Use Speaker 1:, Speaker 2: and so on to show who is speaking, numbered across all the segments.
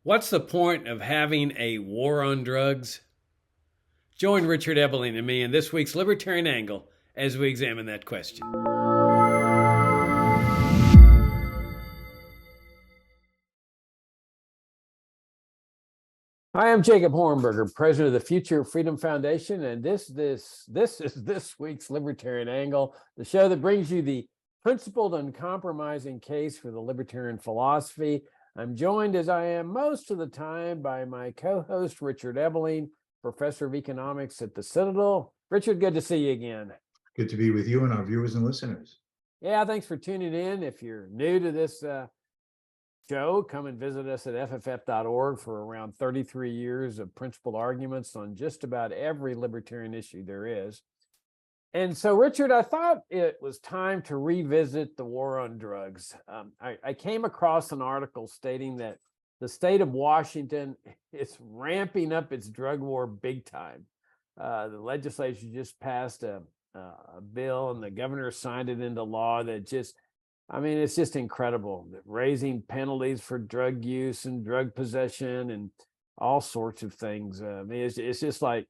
Speaker 1: What's the point of having a war on drugs? Join Richard Ebeling and me in this week's Libertarian Angle as we examine that question. Hi, I'm Jacob Hornberger, president of the Future Freedom Foundation, and this is this week's Libertarian Angle, the show that brings you the principled, uncompromising case for the libertarian philosophy. I'm joined, as I am most of the time, by my co-host Richard Ebeling, professor of economics at the Citadel. Richard, good to see you again.
Speaker 2: Good to be with you and our viewers and listeners.
Speaker 1: Yeah, thanks for tuning in. If you're new to this show, come and visit us at fff.org for around 33 years of principled arguments on just about every libertarian issue there is. And so, Richard, I thought it was time to revisit the war on drugs. I came across an article stating that the state of Washington is ramping up its drug war big time. The legislature just passed a bill and the governor signed it into law that it's just incredible. Raising penalties for drug use and drug possession and all sorts of things. It's just like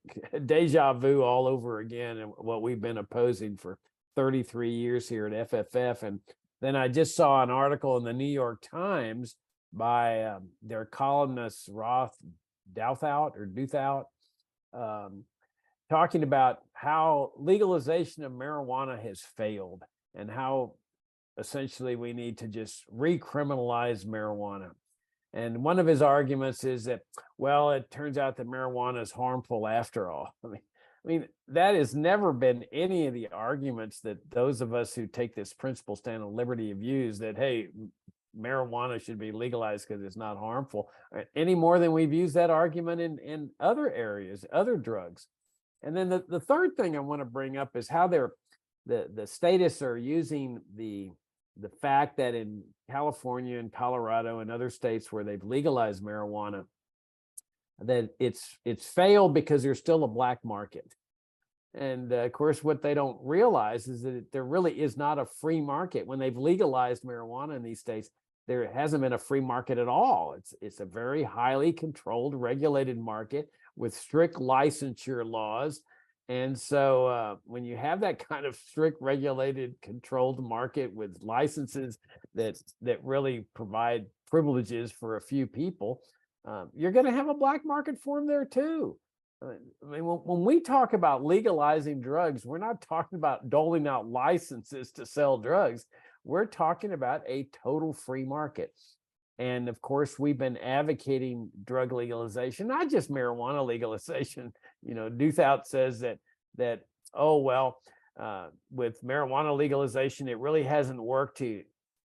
Speaker 1: deja vu all over again, and what we've been opposing for 33 years here at FFF. And then I just saw an article in the New York Times by their columnist Roth Douthat, talking about how legalization of marijuana has failed and how essentially we need to just recriminalize marijuana. And one of his arguments is that, well, it turns out that marijuana is harmful after all. I mean, that has never been any of the arguments that those of us who take this principle stand on liberty have used, that, hey, marijuana should be legalized because it's not harmful, any more than we've used that argument in other areas, other drugs. And then the third thing I want to bring up is how the statists are using the fact that in California and Colorado and other states where they've legalized marijuana, that it's failed because there's still a black market. And of course, what they don't realize is that there really is not a free market. When they've legalized marijuana in these states, there hasn't been a free market at all. It's a very highly controlled, regulated market with strict licensure laws. And so when you have that kind of strict, regulated, controlled market with licenses that really provide privileges for a few people, you're going to have a black market form there too. I mean, when we talk about legalizing drugs, we're not talking about doling out licenses to sell drugs. We're talking about a total free market. And of course, we've been advocating drug legalization, not just marijuana legalization. Douthat says that with marijuana legalization, it really hasn't worked to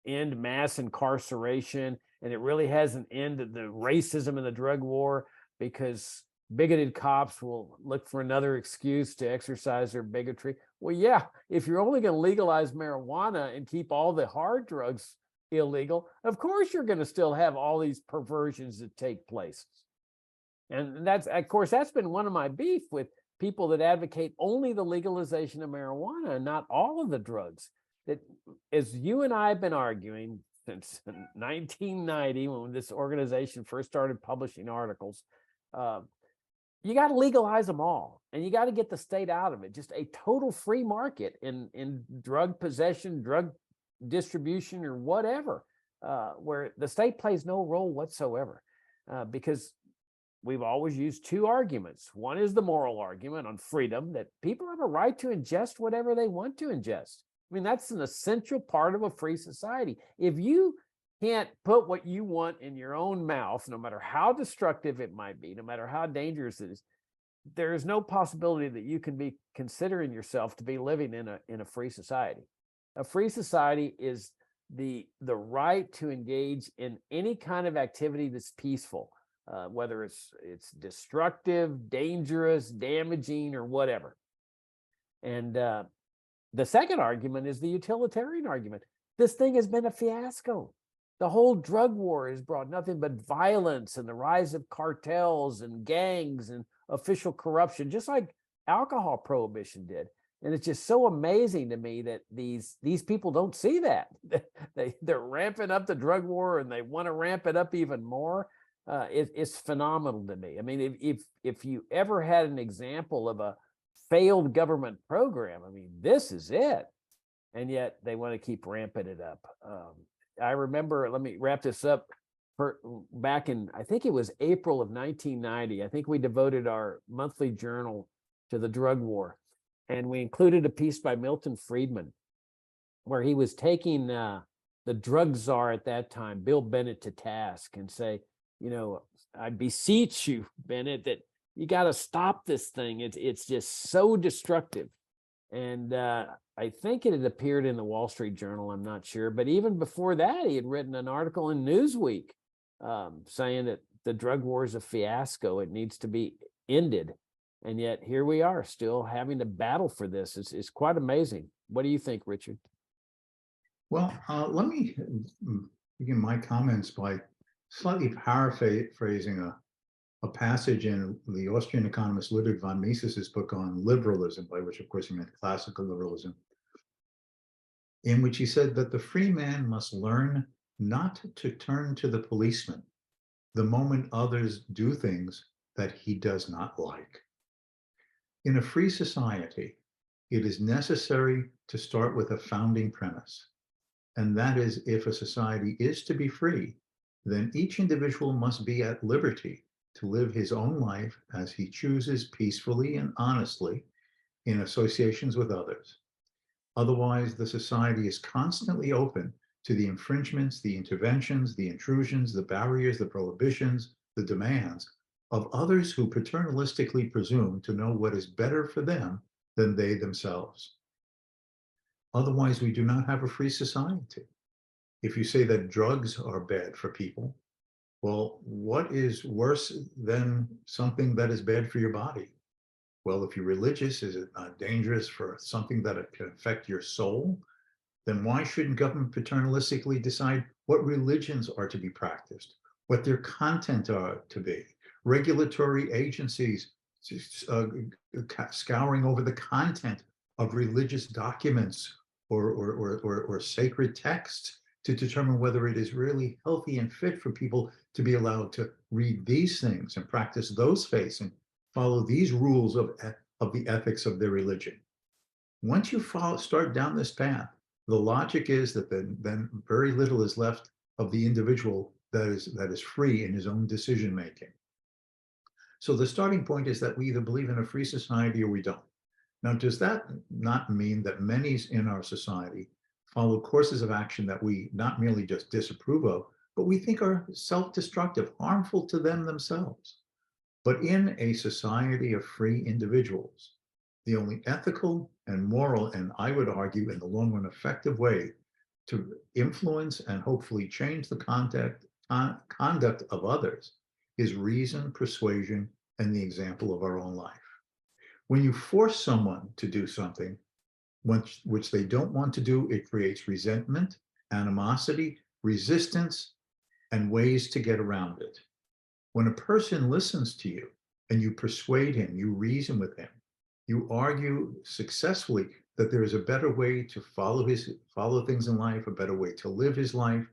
Speaker 1: end mass incarceration, and it really hasn't ended the racism in the drug war, because bigoted cops will look for another excuse to exercise their bigotry. Well, yeah, if you're only going to legalize marijuana and keep all the hard drugs illegal, of course you're going to still have all these perversions that take place. And that's been one of my beef with people that advocate only the legalization of marijuana and not all of the drugs. That, as you and I have been arguing since 1990, when this organization first started publishing articles, you got to legalize them all, and you got to get the state out of it. Just a total free market in drug possession, drug distribution, or whatever, where the state plays no role whatsoever, because we've always used two arguments. One is the moral argument on freedom, that people have a right to ingest whatever they want to ingest. I mean, that's an essential part of a free society. If you can't put what you want in your own mouth, no matter how destructive it might be, no matter how dangerous it is, there is no possibility that you can be considering yourself to be living in a free society. A free society is the right to engage in any kind of activity that's peaceful, whether it's destructive, dangerous, damaging, or whatever. And the second argument is the utilitarian argument. This thing has been a fiasco. The whole drug war has brought nothing but violence and the rise of cartels and gangs and official corruption, just like alcohol prohibition did. And it's just so amazing to me that these people don't see that. They're ramping up the drug war, and they want to ramp it up even more. it's phenomenal to me. I mean, if you ever had an example of a failed government program, I mean, this is it. And yet they want to keep ramping it up. I remember, let me wrap this up. Back in, I think it was April of 1990, I think we devoted our monthly journal to the drug war. And we included a piece by Milton Friedman where he was taking the drug czar at that time, Bill Bennett, to task and say, you know, I beseech you, Bennett, that you got to stop this thing. It's just so destructive. And I think it had appeared in the Wall Street Journal, I'm not sure. But even before that, he had written an article in Newsweek saying that the drug war is a fiasco. It needs to be ended. And yet here we are still having to battle for this. It's quite amazing. What do you think, Richard?
Speaker 2: Well, let me begin my comments by slightly paraphrasing a passage in the Austrian economist Ludwig von Mises's book on liberalism, by which, of course, he meant classical liberalism, in which he said that the free man must learn not to turn to the policeman the moment others do things that he does not like. In a free society, it is necessary to start with a founding premise, and that is, if a society is to be free, then each individual must be at liberty to live his own life as he chooses, peacefully and honestly, in associations with others. Otherwise, the society is constantly open to the infringements, the interventions, the intrusions, the barriers, the prohibitions, the demands of others who paternalistically presume to know what is better for them than they themselves. Otherwise, we do not have a free society. If you say that drugs are bad for people, well, what is worse than something that is bad for your body? Well, if you're religious, is it not dangerous for something that can affect your soul? Then why shouldn't government paternalistically decide what religions are to be practiced, what their content are to be? Regulatory agencies scouring over the content of religious documents or sacred texts to determine whether it is really healthy and fit for people to be allowed to read these things and practice those faiths and follow these rules of the ethics of their religion. Once you start down this path, the logic is that then very little is left of the individual that is free in his own decision making. So the starting point is that we either believe in a free society or we don't. Now, does that not mean that many in our society follow courses of action that we not merely just disapprove of, but we think are self-destructive, harmful to them themselves? But in a society of free individuals, the only ethical and moral, and I would argue in the long run effective way to influence and hopefully change the conduct of others is reason, persuasion, and the example of our own life. When you force someone to do something which they don't want to do, it creates resentment, animosity, resistance, and ways to get around it. When a person listens to you and you persuade him, you reason with him, you argue successfully that there is a better way to follow things in life, a better way to live his life,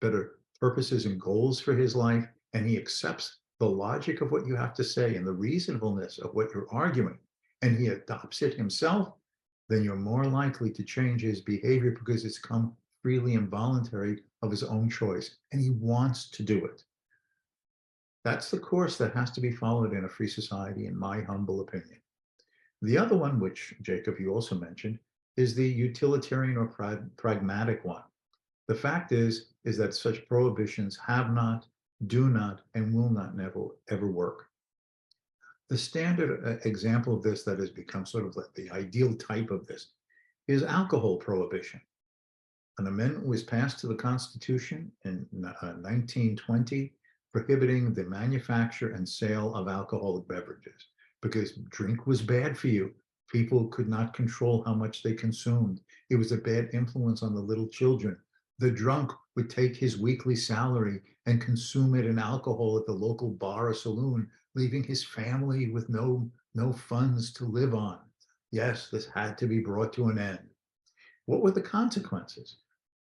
Speaker 2: better purposes and goals for his life, and he accepts the logic of what you have to say and the reasonableness of what you're arguing, and he adopts it himself, then you're more likely to change his behavior because it's come freely and voluntary of his own choice, and he wants to do it. That's the course that has to be followed in a free society, in my humble opinion. The other one, which Jacob, you also mentioned, is the utilitarian or pragmatic one. The fact is that such prohibitions have not, do not, and will not ever work. The standard example of this that has become sort of like the ideal type of this is alcohol prohibition. An amendment was passed to the Constitution in 1920 prohibiting the manufacture and sale of alcoholic beverages because drink was bad for you. People could not control how much they consumed. It was a bad influence on the little children. The drunk would take his weekly salary and consume it in alcohol at the local bar or saloon, leaving his family with no funds to live on. Yes, this had to be brought to an end. What were the consequences?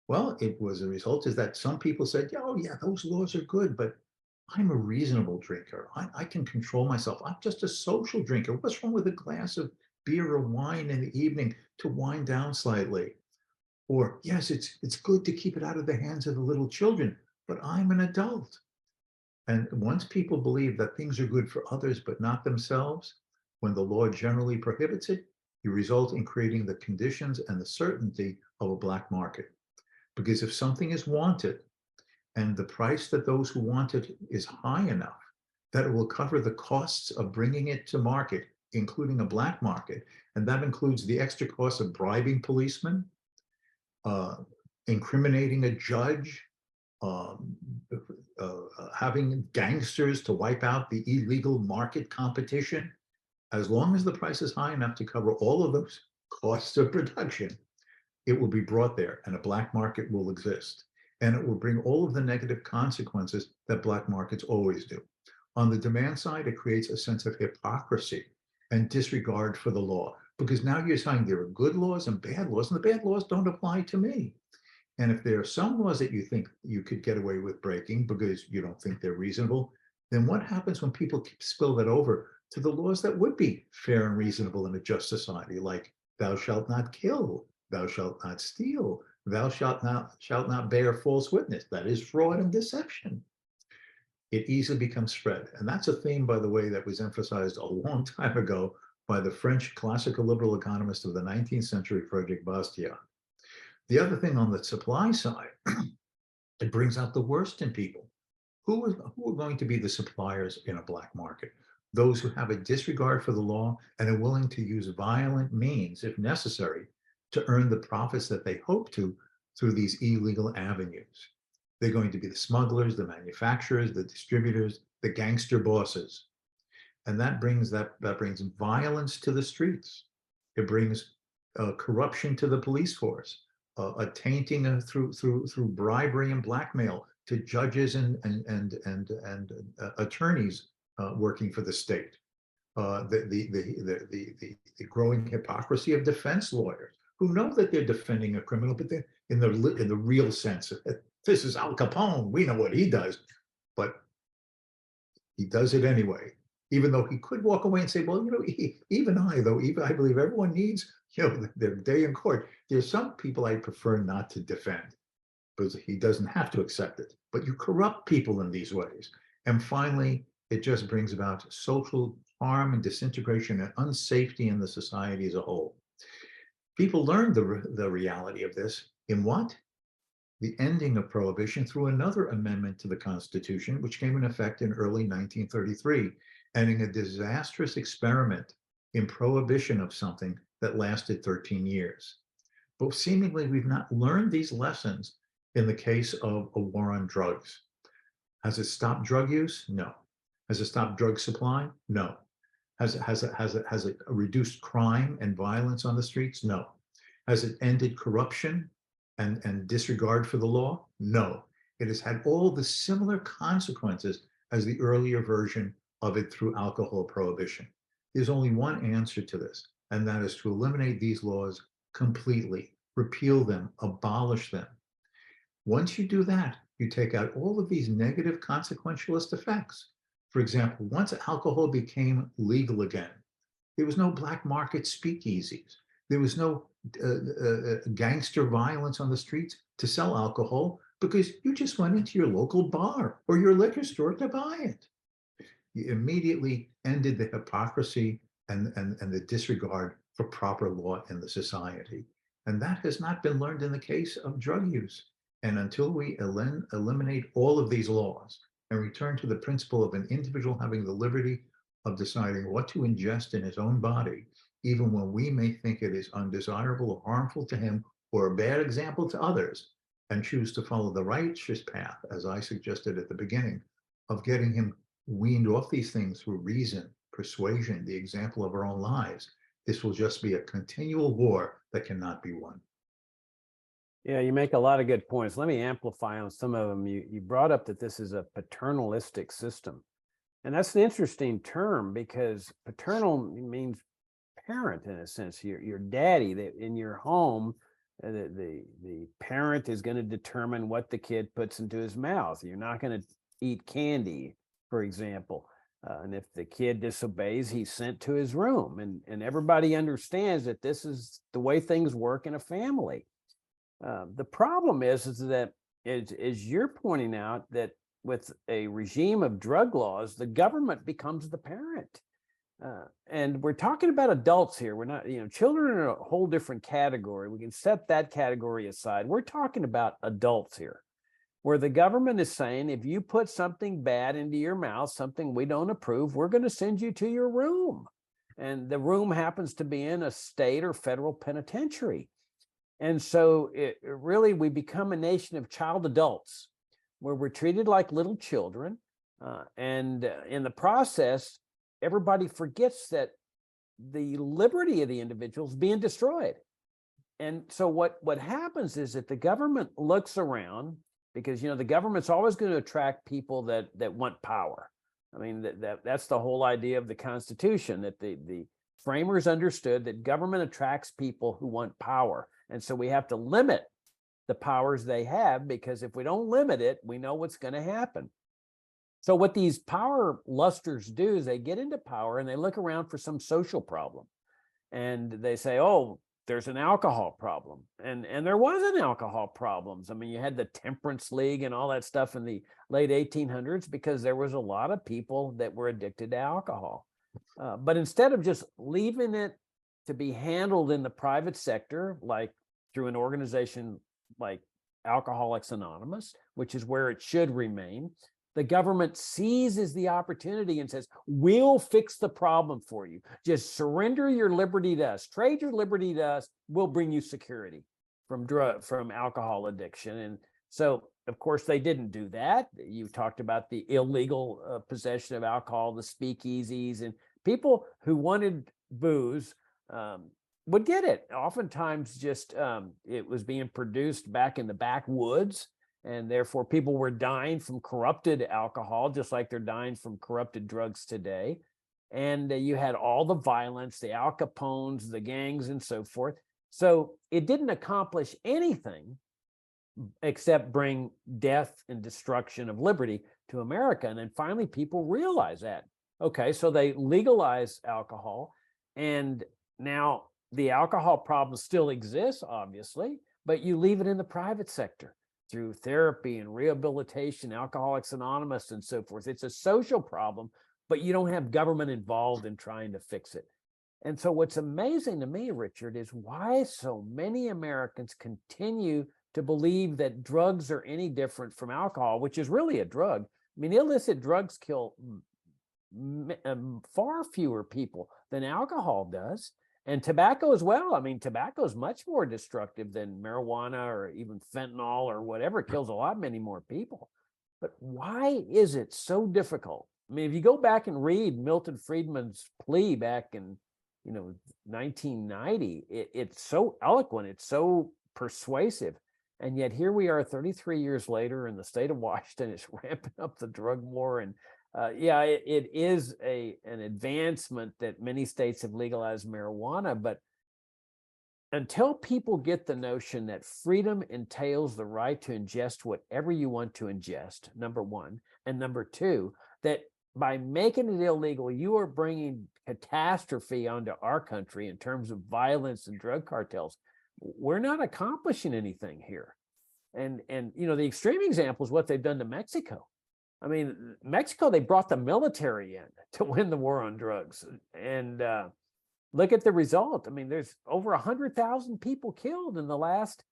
Speaker 2: Well, it was a result is that some people said, oh yeah, those laws are good, but I'm a reasonable drinker. I can control myself. I'm just a social drinker. What's wrong with a glass of beer or wine in the evening to wind down slightly? Or, yes, it's good to keep it out of the hands of the little children, but I'm an adult. And once people believe that things are good for others but not themselves, when the law generally prohibits it, you result in creating the conditions and the certainty of a black market. Because if something is wanted and the price that those who want it is high enough that it will cover the costs of bringing it to market, including a black market, and that includes the extra cost of bribing policemen, uh, incriminating a judge, um, having gangsters to wipe out the illegal market competition, as long as the price is high enough to cover all of those costs of production, it will be brought there and a black market will exist. And it will bring all of the negative consequences that black markets always do. On the demand side, it creates a sense of hypocrisy and disregard for the law, because now you're saying there are good laws and the bad laws don't apply to me. And if there are some laws that you think you could get away with breaking because you don't think they're reasonable, then what happens when people spill that over to the laws that would be fair and reasonable in a just society, like thou shalt not kill, thou shalt not steal, thou shalt not bear false witness. That is fraud and deception. It easily becomes spread. And that's a theme, by the way, that was emphasized a long time ago by the French classical liberal economist of the 19th century, Frederick Bastiat. The other thing on the supply side, it brings out the worst in people. Who are going to be the suppliers in a black market? Those who have a disregard for the law and are willing to use violent means, if necessary, to earn the profits that they hope to through these illegal avenues. They're going to be the smugglers, the manufacturers, the distributors, the gangster bosses. And that brings violence to the streets. It brings corruption to the police force, a tainting through bribery and blackmail to judges and attorneys working for the state. The growing hypocrisy of defense lawyers who know that they're defending a criminal, but they're in the real sense. This is Al Capone. We know what he does, but he does it anyway. Even though he could walk away and say, well, even I believe everyone needs, their day in court. There's some people I prefer not to defend because he doesn't have to accept it. But you corrupt people in these ways. And finally, it just brings about social harm and disintegration and unsafety in the society as a whole. People learned the reality of this in what? The ending of prohibition through another amendment to the Constitution, which came in effect in early 1933, ending a disastrous experiment in prohibition of something that lasted 13 years. But seemingly, we've not learned these lessons in the case of a war on drugs. Has it stopped drug use? No. Has it stopped drug supply? No. Has it reduced crime and violence on the streets? No. Has it ended corruption and disregard for the law? No. It has had all the similar consequences as the earlier version of it through alcohol prohibition. There's only one answer to this, and that is to eliminate these laws completely, repeal them, abolish them. Once you do that, you take out all of these negative consequentialist effects. For example, once alcohol became legal again, there was no black market speakeasies. There was no gangster violence on the streets to sell alcohol because you just went into your local bar or your liquor store to buy it. You immediately ended the hypocrisy and the disregard for proper law in the society. And that has not been learned in the case of drug use. And until we eliminate all of these laws and return to the principle of an individual having the liberty of deciding what to ingest in his own body, even when we may think it is undesirable or harmful to him or a bad example to others, and choose to follow the righteous path, as I suggested at the beginning, of getting him weaned off these things through reason, persuasion, the example of our own lives, this will just be a continual war that cannot be won.
Speaker 1: Yeah, you make a lot of good points. Let me amplify on some of them. You brought up that this is a paternalistic system. And that's an interesting term because paternal means parent in a sense. Your daddy that in your home, the parent is going to determine what the kid puts into his mouth. You're not going to eat candy. for example. And if the kid disobeys, he's sent to his room. And everybody understands that this is the way things work in a family. The problem is that, as you're pointing out, that with a regime of drug laws, the government becomes the parent. And we're talking about adults here. We're not, children are a whole different category. We can set that category aside. We're talking about adults here, where the government is saying, if you put something bad into your mouth, something we don't approve, we're going to send you to your room. And the room happens to be in a state or federal penitentiary. And so we become a nation of child adults, where we're treated like little children. And in the process, everybody forgets that the liberty of the individual is being destroyed. And so what happens is that the government looks around, because the government's always going to attract people that want power. I mean, that's the whole idea of the Constitution, that the framers understood that government attracts people who want power. And so we have to limit the powers they have, because if we don't limit it, we know what's going to happen. So what these power lusters do is they get into power and they look around for some social problem. And they say, oh, there's an alcohol problem. And there was an alcohol problems. I mean, you had the Temperance League and all that stuff in the late 1800s, because there was a lot of people that were addicted to alcohol. But instead of just leaving it to be handled in the private sector, like through an organization like Alcoholics Anonymous, which is where it should remain, the government seizes the opportunity and says, we'll fix the problem for you. Just surrender your liberty to us, trade your liberty to us. We'll bring you security from alcohol addiction. And so, of course, they didn't do that. You talked about the illegal possession of alcohol, the speakeasies, and people who wanted booze would get it. Oftentimes just it was being produced back in the backwoods, and therefore people were dying from corrupted alcohol, just like they're dying from corrupted drugs today. And you had all the violence, the Al Capones, the gangs, and so forth. So it didn't accomplish anything except bring death and destruction of liberty to America. And then finally people realize that. Okay, so they legalize alcohol, and now the alcohol problem still exists, obviously, but you leave it in the private sector through therapy and rehabilitation, Alcoholics Anonymous, and so forth. It's a social problem, but you don't have government involved in trying to fix it. And so what's amazing to me, Richard, is why so many Americans continue to believe that drugs are any different from alcohol, which is really a drug. I mean, illicit drugs kill far fewer people than alcohol does. And tobacco as well. I mean, tobacco is much more destructive than marijuana or even fentanyl or whatever. It kills many more people. But why is it so difficult? I mean, if you go back and read Milton Friedman's plea back in 1990, it's so eloquent, it's so persuasive. And yet here we are 33 years later, and the state of Washington is ramping up the drug war. And it is an advancement that many states have legalized marijuana, but until people get the notion that freedom entails the right to ingest whatever you want to ingest, number one, and number two, that by making it illegal, you are bringing catastrophe onto our country in terms of violence and drug cartels, we're not accomplishing anything here. And the extreme example is what they've done to Mexico. I mean, Mexico, they brought the military in to win the war on drugs. And look at the result. I mean, there's over 100,000 people killed in the last,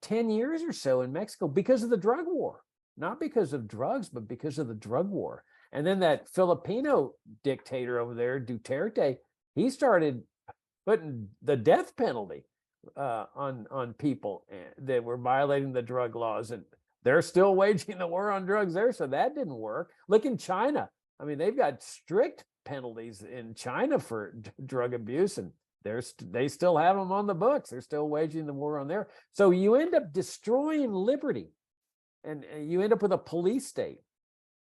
Speaker 1: 10 years or so in Mexico because of the drug war. Not because of drugs, but because of the drug war. And then that Filipino dictator over there, Duterte, he started putting the death penalty on people that were violating the drug laws. And they're still waging the war on drugs there, so that didn't work. Look in China. I mean, they've got strict penalties in China for drug abuse, and they still have them on the books. They're still waging the war on there. So you end up destroying liberty, and you end up with a police state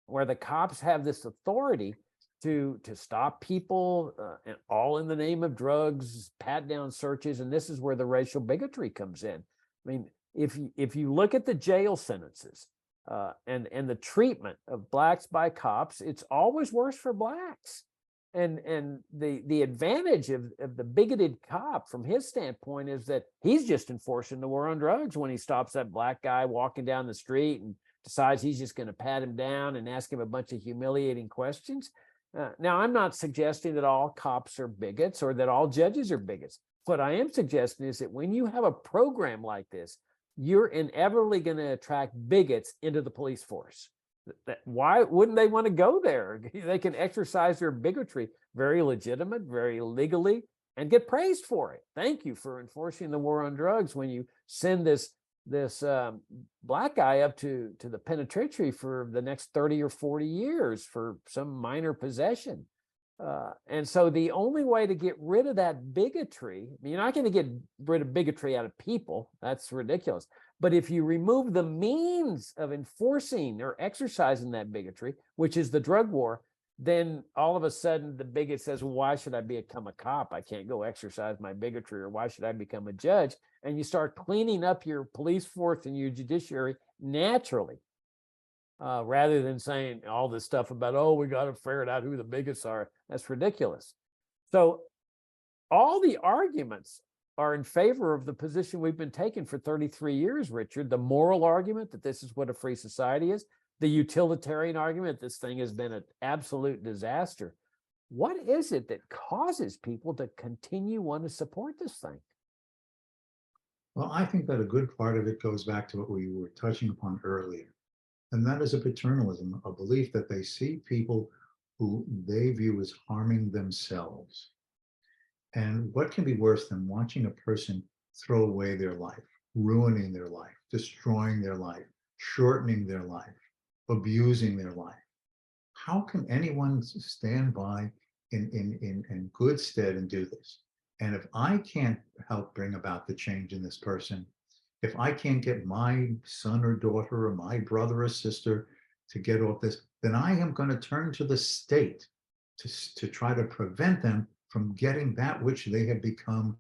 Speaker 1: where the cops have this authority to stop people, and all in the name of drugs, pat down searches, and this is where the racial bigotry comes in. I mean, if you look at the jail sentences, and the treatment of blacks by cops, it's always worse for blacks. And the advantage of the bigoted cop from his standpoint is that he's just enforcing the war on drugs when he stops that black guy walking down the street and decides he's just going to pat him down and ask him a bunch of humiliating questions. Now, I'm not suggesting that all cops are bigots or that all judges are bigots. What I am suggesting is that when you have a program like this, you're inevitably going to attract bigots into the police force. Why wouldn't they want to go there? They can exercise their bigotry very legitimate, very legally, and get praised for it. Thank you for enforcing the war on drugs when you send this black guy up to the penitentiary for the next 30 or 40 years for some minor possession. And so the only way to get rid of that bigotry, I mean, you're not going to get rid of bigotry out of people. That's ridiculous. But if you remove the means of enforcing or exercising that bigotry, which is the drug war, then all of a sudden the bigot says, well, why should I become a cop? I can't go exercise my bigotry, or why should I become a judge? And you start cleaning up your police force and your judiciary naturally, rather than saying all this stuff about, oh, we got to ferret out who the bigots are. That's ridiculous. So all the arguments are in favor of the position we've been taking for 33 years, Richard. The moral argument that this is what a free society is, the utilitarian argument, this thing has been an absolute disaster. What is it that causes people to continue want to support this thing?
Speaker 2: Well, I think that a good part of it goes back to what we were touching upon earlier, and that is a paternalism, a belief that they see people who they view as harming themselves. And what can be worse than watching a person throw away their life, ruining their life, destroying their life, shortening their life, abusing their life? How can anyone stand by in good stead and do this? And if I can't help bring about the change in this person, if I can't get my son or daughter or my brother or sister to get off this, then I am going to turn to the state to try to prevent them from getting that which they have become,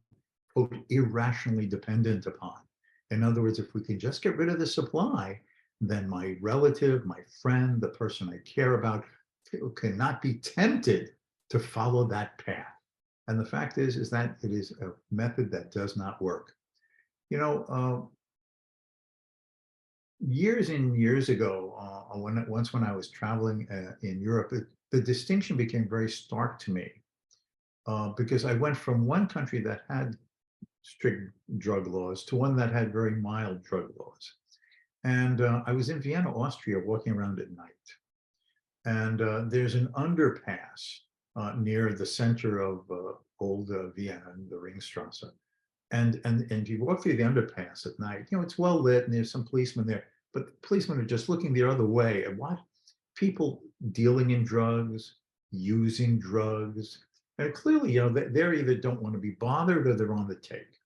Speaker 2: quote, irrationally dependent upon. In other words, if we can just get rid of the supply, then my relative, my friend, the person I care about cannot be tempted to follow that path. And the fact is that it is a method that does not work. You know, years and years ago, when I was traveling in Europe, the distinction became very stark to me, because I went from one country that had strict drug laws to one that had very mild drug laws. And I was in Vienna, Austria, walking around at night. And there's an underpass near the center of old Vienna, the Ringstrasse. And you walk through the underpass at night, you know, it's well lit and there's some policemen there, but the policemen are just looking the other way and watch people dealing in drugs, using drugs. And clearly, you know, they're either don't want to be bothered or they're on the take.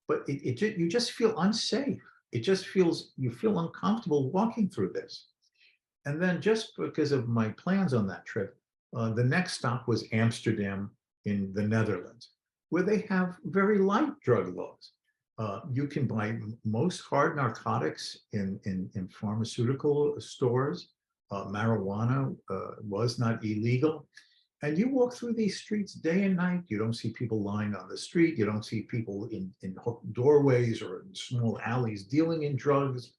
Speaker 2: But you just feel unsafe. It just feels, you feel uncomfortable walking through this. And then just because of my plans on that trip, the next stop was Amsterdam in the Netherlands, where they have very light drug laws. You can buy most hard narcotics in pharmaceutical stores. Marijuana was not illegal. And you walk through these streets day and night. You don't see people lying on the street. You don't see people in doorways or in small alleys dealing in drugs.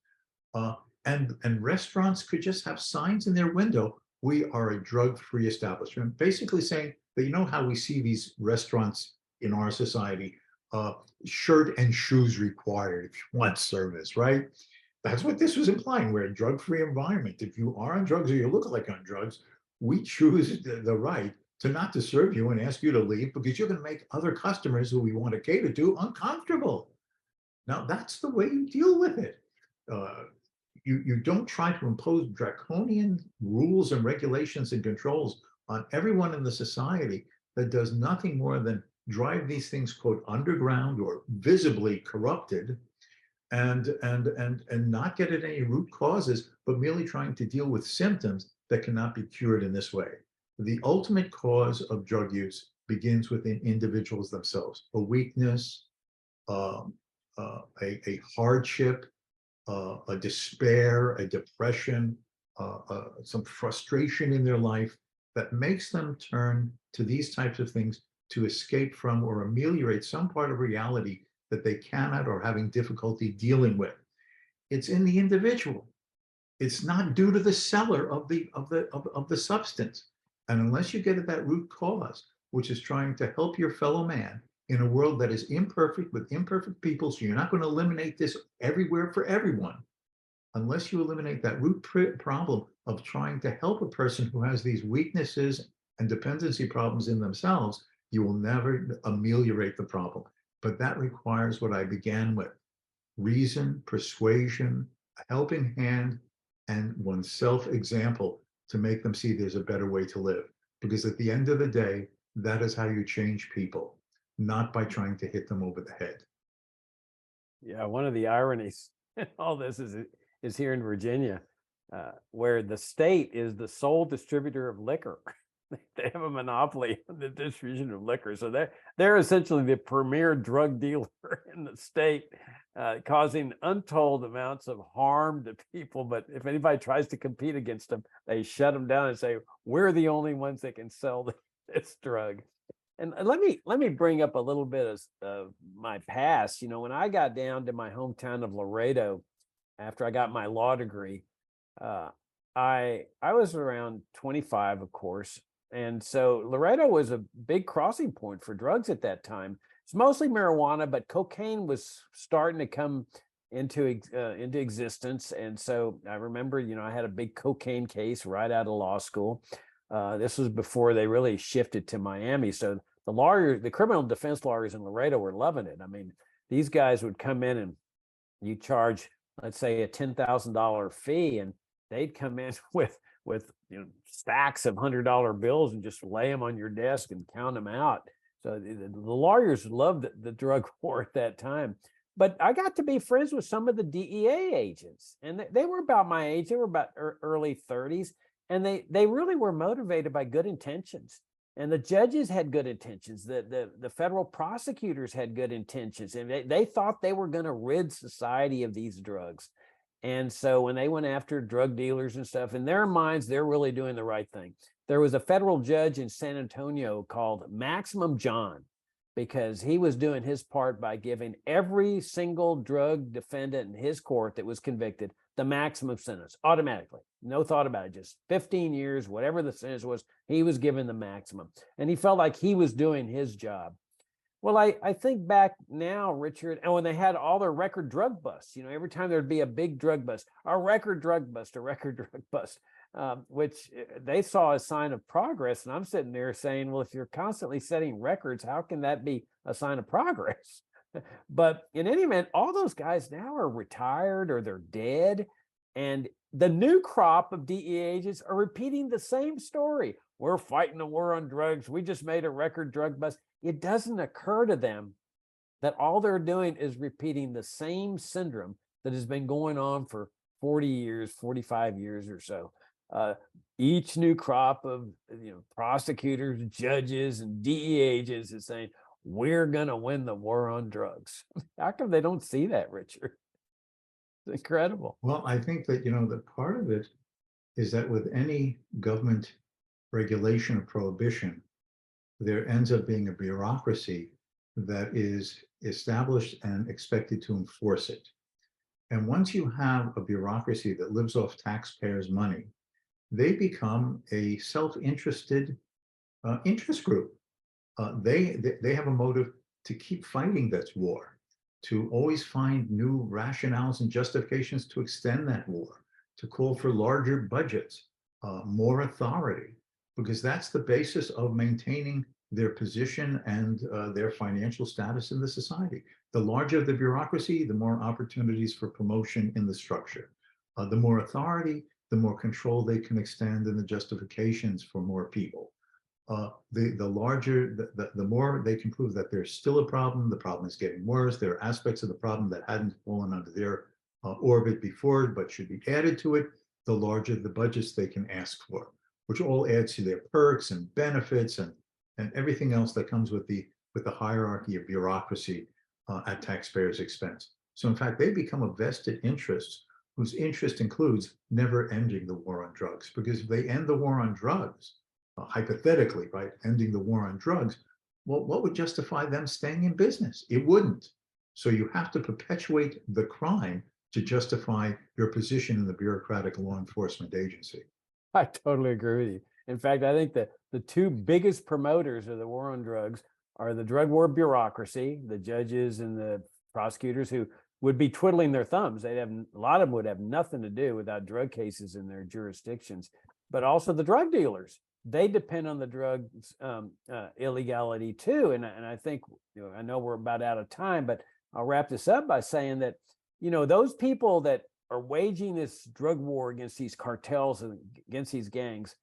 Speaker 2: And restaurants could just have signs in their window, we are a drug-free establishment, basically saying that, you know how we see these restaurants in our society, shirt and shoes required if you want service, right? That's what this was implying. We're a drug-free environment. If you are on drugs or you look like on drugs, we choose the right to not to serve you and ask you to leave because you're going to make other customers who we want to cater to uncomfortable. Now, that's the way you deal with it. You don't try to impose draconian rules and regulations and controls on everyone in the society that does nothing more than drive these things, quote, underground or visibly corrupted, and not get at any root causes, but merely trying to deal with symptoms that cannot be cured in this way. The ultimate cause of drug use begins within individuals themselves, a weakness, a hardship, a despair, a depression, some frustration in their life that makes them turn to these types of things to escape from or ameliorate some part of reality that they cannot or having difficulty dealing with. It's in the individual. It's not due to the seller of the substance. And unless you get at that root cause, which is trying to help your fellow man in a world that is imperfect with imperfect people, so you're not going to eliminate this everywhere for everyone. Unless you eliminate that root problem of trying to help a person who has these weaknesses and dependency problems in themselves, you will never ameliorate the problem. But that requires what I began with: reason, persuasion, a helping hand, and one's self-example to make them see there's a better way to live. Because at the end of the day, that is how you change people, not by trying to hit them over the head.
Speaker 1: Yeah, one of the ironies in all this is here in Virginia, where the state is the sole distributor of liquor. They have a monopoly on the distribution of liquor, so they're essentially the premier drug dealer in the state, causing untold amounts of harm to people. But if anybody tries to compete against them, they shut them down and say, "We're the only ones that can sell this drug." And let me bring up a little bit of my past. You know, when I got down to my hometown of Laredo after I got my law degree, uh, I was around 25, of course, and so Laredo was a big crossing point for drugs at that time. It's mostly marijuana, but cocaine was starting to come into existence. And so I remember, you know, I had a big cocaine case right out of law school. This was before they really shifted to Miami. So the criminal defense lawyers in Laredo were loving it. I mean, these guys would come in and you charge, let's say, a $10,000 fee, and they'd come in with you know, stacks of $100 bills and just lay them on your desk and count them out. So the lawyers loved the drug war at that time. But I got to be friends with some of the DEA agents, and they were about my age. They were about early 30s, and they really were motivated by good intentions. And the judges had good intentions. The federal prosecutors had good intentions, and they thought they were going to rid society of these drugs. And so when they went after drug dealers and stuff, in their minds, they're really doing the right thing. There was a federal judge in San Antonio called Maximum John, because he was doing his part by giving every single drug defendant in his court that was convicted the maximum sentence automatically. No thought about it, just 15 years, whatever the sentence was, he was given the maximum. And he felt like he was doing his job. Well, I think back now, Richard, and when they had all their record drug busts, you know, every time there'd be a big drug bust, a record drug bust, which they saw a sign of progress. And I'm sitting there saying, well, if you're constantly setting records, how can that be a sign of progress? But in any event, all those guys now are retired or they're dead. And the new crop of DEA agents are repeating the same story. We're fighting the war on drugs. We just made a record drug bust. It doesn't occur to them that all they're doing is repeating the same syndrome that has been going on for 40 years, 45 years or so. Each new crop of prosecutors, judges, and DEA agents is saying, we're going to win the war on drugs. How come they don't see that, Richard? It's incredible.
Speaker 2: Well, I think that, that part of it is that with any government regulation or prohibition, there ends up being a bureaucracy that is established and expected to enforce it. And once you have a bureaucracy that lives off taxpayers' money, they become a self-interested interest group. They have a motive to keep fighting this war, to always find new rationales and justifications to extend that war, to call for larger budgets, more authority, because that's the basis of maintaining their position and their financial status in the society. The larger the bureaucracy, the more opportunities for promotion in the structure. The more authority, the more control they can extend and the justifications for more people. The more they can prove that there's still a problem, the problem is getting worse, there are aspects of the problem that hadn't fallen under their orbit before, but should be added to it, the larger the budgets they can ask for, which all adds to their perks and benefits and everything else that comes with the hierarchy of bureaucracy at taxpayers' expense. So in fact, they become a vested interest whose interest includes never ending the war on drugs. Because if they end the war on drugs, hypothetically, right, ending the war on drugs, well, what would justify them staying in business? It wouldn't. So you have to perpetuate the crime to justify your position in the bureaucratic law enforcement agency.
Speaker 1: I totally agree with you. In fact, I think that the two biggest promoters of the war on drugs are the drug war bureaucracy, the judges and the prosecutors who would be twiddling their thumbs. They'd have, a lot of them would have nothing to do without drug cases in their jurisdictions, but also the drug dealers. They depend on the drugs illegality too. And I think, I know we're about out of time, but I'll wrap this up by saying that, those people that are waging this drug war against these cartels and against these gangs,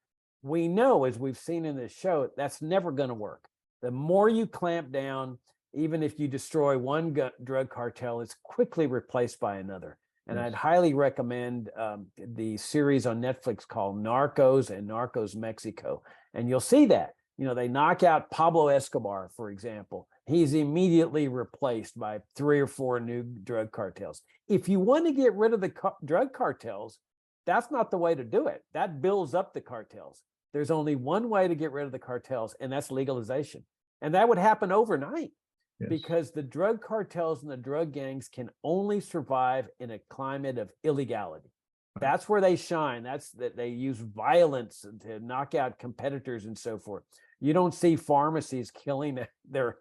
Speaker 1: we know, as we've seen in this show, that's never going to work. The more you clamp down, even if you destroy one drug cartel, it's quickly replaced by another. And
Speaker 2: Yes.
Speaker 1: I'd highly recommend the series on Netflix called Narcos and Narcos Mexico. And you'll see that, they knock out Pablo Escobar, for example. He's immediately replaced by 3 or 4 new drug cartels. If you want to get rid of the drug cartels, that's not the way to do it. That builds up the cartels. There's only one way to get rid of the cartels, and that's legalization. And that would happen overnight.
Speaker 2: Yes.
Speaker 1: Because the drug cartels and the drug gangs can only survive in a climate of illegality. That's where they shine. That's that they use violence to knock out competitors and so forth. You don't see pharmacies killing their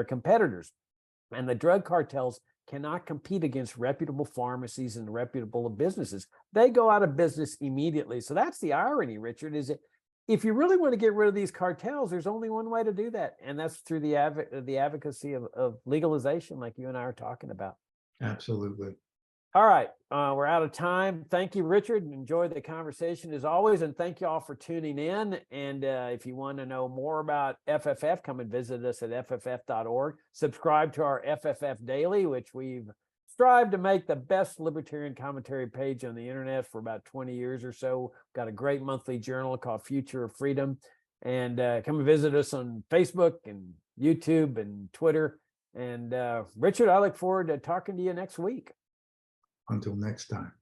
Speaker 1: competitors. And the drug cartels cannot compete against reputable pharmacies and reputable businesses. They go out of business immediately. So that's the irony, Richard, is that if you really want to get rid of these cartels, there's only one way to do that. And that's through the advocacy of legalization, like you and I are talking about.
Speaker 2: Absolutely.
Speaker 1: All right. We're out of time. Thank you, Richard. Enjoyed the conversation as always. And thank you all for tuning in. And if you want to know more about FFF, come and visit us at fff.org. Subscribe to our FFF Daily, which we've strived to make the best libertarian commentary page on the internet for about 20 years or so. Got a great monthly journal called Future of Freedom. And come and visit us on Facebook and YouTube and Twitter. And Richard, I look forward to talking to you next week.
Speaker 2: Until next time.